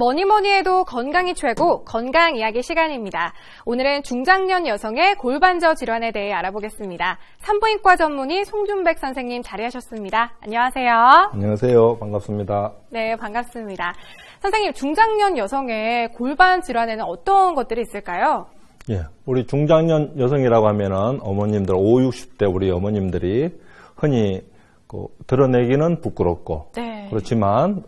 뭐니 뭐니 해도 건강이 최고, 건강 이야기 시간입니다. 오늘은 중장년 여성의 골반저 질환에 대해 알아보겠습니다. 산부인과 전문의 송준백 선생님 자리하셨습니다. 안녕하세요. 안녕하세요. 반갑습니다. 네, 반갑습니다. 선생님, 중장년 여성의 골반 질환에는 어떤 것들이 있을까요? 예, 우리 중장년 여성이라고 하면은 어머님들, 50, 60대 우리 어머님들이 흔히 드러내기는 부끄럽고, 네. 그렇지만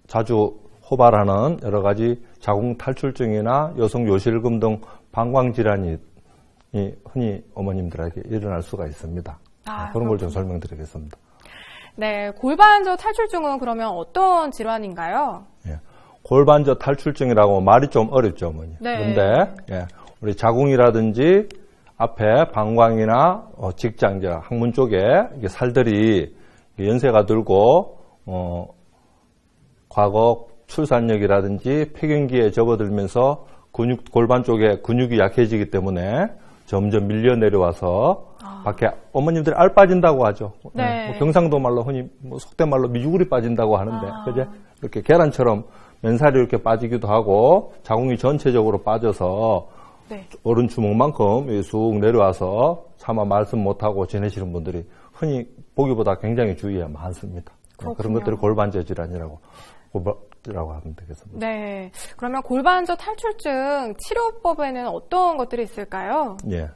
자주 호발하는 여러 가지 자궁 탈출증이나 여성 요실금 등 방광 질환이 흔히 어머님들에게 일어날 수가 있습니다. 그런 걸 좀 설명드리겠습니다. 네, 골반저 탈출증은 그러면 어떤 질환인가요? 예, 골반저 탈출증이라고 말이 좀 어렵죠, 어머니. 네. 그런데 우리 자궁이라든지 앞에 방광이나 직장제, 항문 쪽에 이게 살들이 연세가 들고 과거 출산력이라든지 폐경기에 접어들면서 골반 쪽에 근육이 약해지기 때문에 점점 밀려 내려와서 밖에 어머님들이 알 빠진다고 하죠. 네. 뭐 경상도 말로 흔히 속된 말로 미주구리 빠진다고 하는데 그제 이렇게 계란처럼 맨살이 이렇게 빠지기도 하고 자궁이 전체적으로 빠져서 네. 어른 주먹만큼 쑥 내려와서 차마 말씀 못하고 지내시는 분들이 흔히 보기보다 굉장히 주위에 많습니다. 그렇군요. 그런 것들이 골반저 질환이라고 하면 되겠습니다. 네. 그러면 골반저 탈출증 치료법에는 어떤 것들이 있을까요? 예.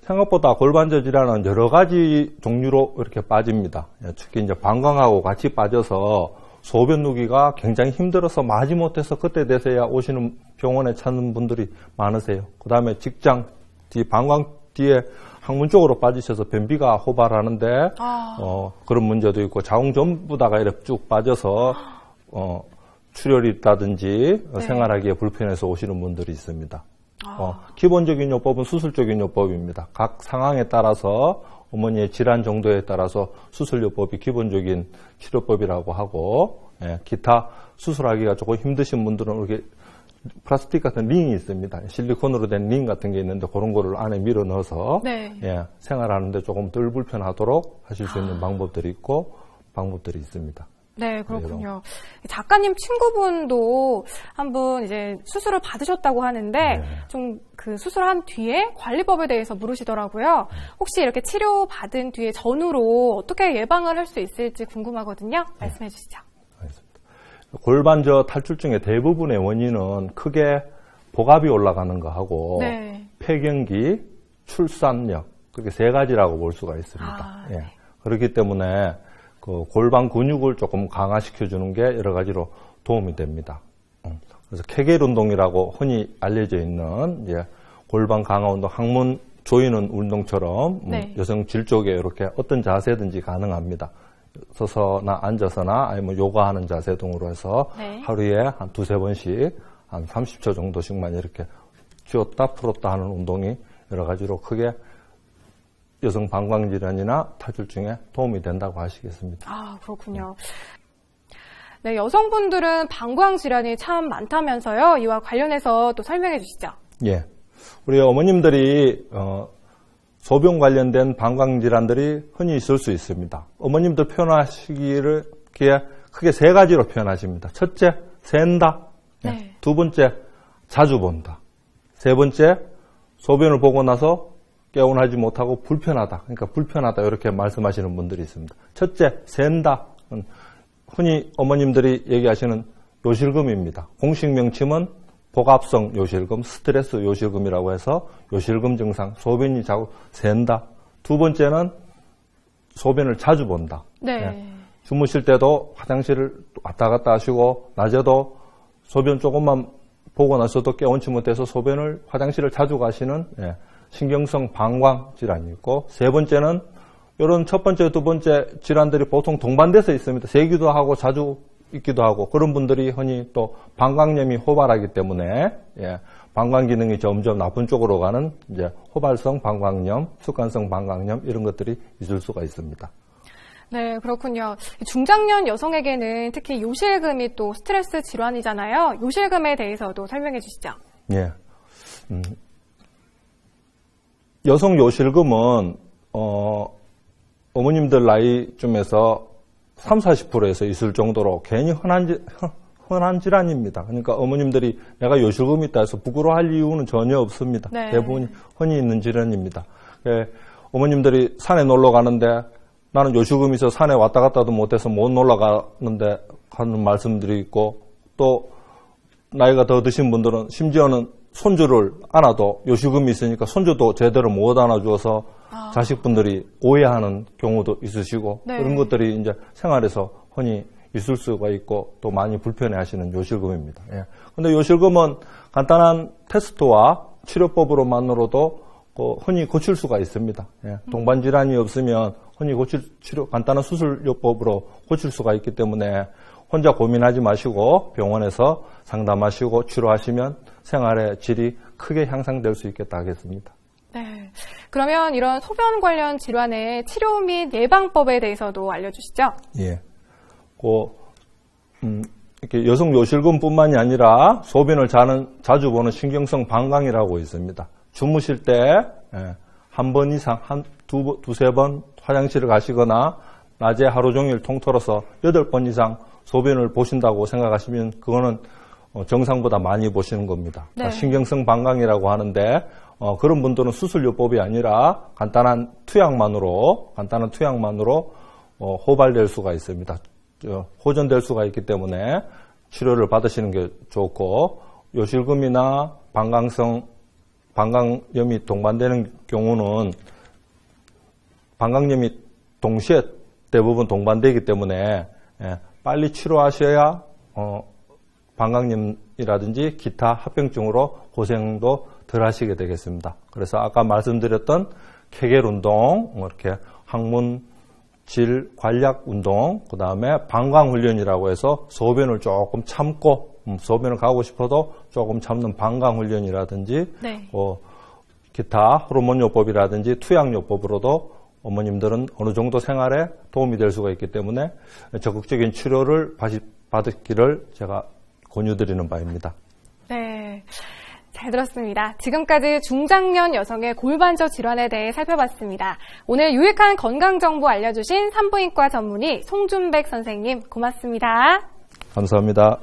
생각보다 골반저 질환은 여러 가지 종류로 이렇게 빠집니다. 특히 이제 방광하고 같이 빠져서 소변 누기가 굉장히 힘들어서 마지못해서 그때 돼서야 오시는 병원에 찾는 분들이 많으세요. 그 다음에 직장 뒤 방광 뒤에 항문 쪽으로 빠지셔서 변비가 호발하는데 그런 문제도 있고 자궁 전부 다가 이렇게 쭉 빠져서 출혈이 있다든지 네. 생활하기에 불편해서 오시는 분들이 있습니다. 기본적인 요법은 수술적인 요법입니다. 각 상황에 따라서 어머니의 질환 정도에 따라서 수술요법이 기본적인 치료법이라고 하고, 기타 수술하기가 조금 힘드신 분들은 이렇게 플라스틱 같은 링이 있습니다. 실리콘으로 된 링 같은 게 있는데 그런 거를 안에 밀어 넣어서 네. 생활하는데 조금 덜 불편하도록 하실 수 있는 방법들이 있고 방법들이 있습니다. 네, 그렇군요. 작가님 친구분도 한 분 이제 수술을 받으셨다고 하는데 좀 그 수술한 뒤에 관리법에 대해서 물으시더라고요. 혹시 이렇게 치료 받은 뒤에 전후로 어떻게 예방을 할 수 있을지 궁금하거든요. 말씀해 주시죠. 알겠습니다. 골반저 탈출증의 대부분의 원인은 크게 복압이 올라가는 거하고 네. 폐경기, 출산력 그렇게 세 가지라고 볼 수가 있습니다. 네. 그렇기 때문에 골반 근육을 조금 강화시켜 주는 게 여러 가지로 도움이 됩니다. 그래서 케겔 운동이라고 흔히 알려져 있는 골반 강화 운동, 항문 조이는 운동처럼 네. 여성 질 쪽에 이렇게 어떤 자세든지 가능합니다. 서서나 앉아서나 아니면 요가하는 자세 등으로 해서 네. 하루에 한 두세 번씩 한 30초 정도씩만 이렇게 쥐었다 풀었다 하는 운동이 여러 가지로 크게 여성 방광질환이나 탈출증에 도움이 된다고 하시겠습니다. 그렇군요. 네, 여성분들은 방광질환이 참 많다면서요. 이와 관련해서 또 설명해 주시죠. 예. 우리 어머님들이 소변 관련된 방광질환들이 흔히 있을 수 있습니다. 어머님들 표현하시기를 크게 세 가지로 표현하십니다. 첫째, 샌다. 네. 두 번째, 자주 본다. 세 번째, 소변을 보고 나서 개운하지 못하고 불편하다. 그러니까 불편하다 이렇게 말씀하시는 분들이 있습니다. 첫째, 샌다. 흔히 어머님들이 얘기하시는 요실금입니다. 공식 명칭은 복압성 요실금, 스트레스 요실금이라고 해서 요실금 증상, 소변이 자꾸 샌다. 두 번째는 소변을 자주 본다. 네. 주무실 때도 화장실을 왔다 갔다 하시고 낮에도 소변 조금만 보고 나서도 깨운치 못해서 화장실을 자주 가시는 신경성 방광 질환이 있고, 세 번째는 이런 첫 번째, 두 번째 질환들이 보통 동반돼서 있습니다. 세기도 하고 자주 있기도 하고, 그런 분들이 흔히 또 방광염이 호발하기 때문에 방광 기능이 점점 나쁜 쪽으로 가는 호발성 방광염, 습관성 방광염 이런 것들이 있을 수가 있습니다. 네, 그렇군요. 중장년 여성에게는 특히 요실금이 또 스트레스 질환이잖아요. 요실금에 대해서도 설명해 주시죠. 예. 여성 요실금은 어머님들 나이쯤에서 30, 40%에서 있을 정도로 괜히 흔한 질환입니다. 그러니까 어머님들이 내가 요실금이 있다 해서 부끄러워할 이유는 전혀 없습니다. 네. 대부분 흔히 있는 질환입니다. 어머님들이 산에 놀러 가는데 나는 요실금이 있어서 산에 왔다 갔다도 못해서 못 놀러 가는데 하는 말씀들이 있고, 또 나이가 더 드신 분들은 심지어는 손주를 안아도 요실금이 있으니까 손주도 제대로 못 안아주어서 자식분들이 오해하는 경우도 있으시고, 네. 그런 것들이 이제 생활에서 흔히 있을 수가 있고 또 많이 불편해 하시는 요실금입니다. 근데 요실금은 간단한 테스트와 치료법으로만으로도 흔히 고칠 수가 있습니다. 동반 질환이 없으면 흔히 간단한 수술요법으로 고칠 수가 있기 때문에 혼자 고민하지 마시고 병원에서 상담하시고 치료하시면 생활의 질이 크게 향상될 수 있겠다 하겠습니다. 네. 그러면 이런 소변 관련 질환의 치료 및 예방법에 대해서도 알려주시죠? 예. 이렇게 여성 요실금뿐만이 아니라 소변을 자주 보는 신경성 방광이라고 있습니다. 주무실 때 한 번 이상, 두세 번 화장실을 가시거나 낮에 하루 종일 통틀어서 8번 이상 소변을 보신다고 생각하시면 그거는 정상보다 많이 보시는 겁니다. 네. 신경성 방광이라고 하는데 그런 분들은 수술요법이 아니라 간단한 투약만으로 호발될 수가 있습니다. 호전될 수가 있기 때문에 치료를 받으시는 게 좋고, 요실금이나 방광염이 동반되는 경우는 방광염이 동시에 대부분 동반되기 때문에 빨리 치료하셔야 방광염이라든지 기타 합병증으로 고생도 덜 하시게 되겠습니다. 그래서 아까 말씀드렸던 케겔 운동, 이렇게 항문질 관략 운동, 그 다음에 방광훈련이라고 해서 소변을 조금 참고, 소변을 가고 싶어도 조금 참는 방광훈련이라든지, 네. 기타 호르몬요법이라든지 투약요법으로도 어머님들은 어느 정도 생활에 도움이 될 수가 있기 때문에 적극적인 치료를 받기를 제가 권유드리는 바입니다. 네. 잘 들었습니다. 지금까지 중장년 여성의 골반저 질환에 대해 살펴봤습니다. 오늘 유익한 건강정보 알려주신 산부인과 전문의 송준백 선생님 고맙습니다. 감사합니다.